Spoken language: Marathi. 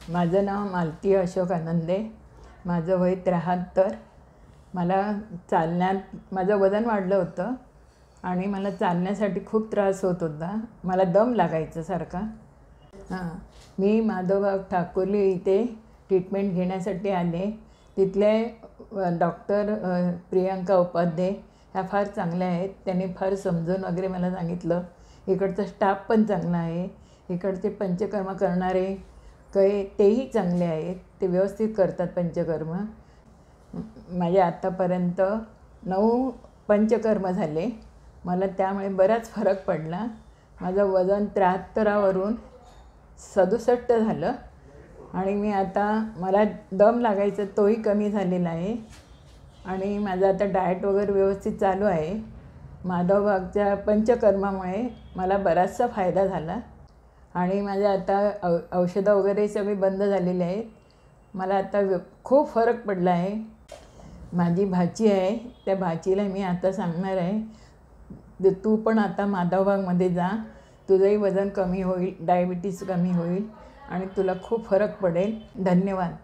माझं नाव मालती अशोक आनंदे. माझं वय 73. मला चालण्यात माझं वजन वाढलं होतं आणि मला चालण्यासाठी खूप त्रास होत होता. मला दम लागायचा सारखा. मी माधवबाग ठाकुर्ली इथे ट्रीटमेंट घेण्यासाठी आले. तिथले डॉक्टर प्रियंका उपाध्ये ह्या फार चांगल्या आहेत. त्यांनी फार समजून वगैरे मला सांगितलं. इकडचा स्टाफ पण चांगला आहे. इकडचे पंचकर्म करणारे तेही चांगले आहेत. ते व्यवस्थित करतात पंचकर्म. माझे आत्तापर्यंत 9 पंचकर्म झाले. मला त्यामुळे बराच फरक पडला. माझं वजन 73वरून 67 झालं आणि मी आता मला दम लागायचा तोही कमी झालेला आहे आणि माझं आता डाएट वगैरे व्यवस्थित चालू आहे. माधवबागच्या पंचकर्मामुळे मला बराचसा फायदा झाला आणि माझ्या आता औषधं वगैरे सगळी बंद झालेली आहेत. मला आता खूप फरक पडला आहे. माझी भाची आहे, त्या भाचीला मी आता सांगणार आहे तू पण आता माधवबागमध्ये जा. तुझंही वजन कमी होईल, डायबिटीस कमी होईल आणि तुला खूप फरक पडेल. धन्यवाद.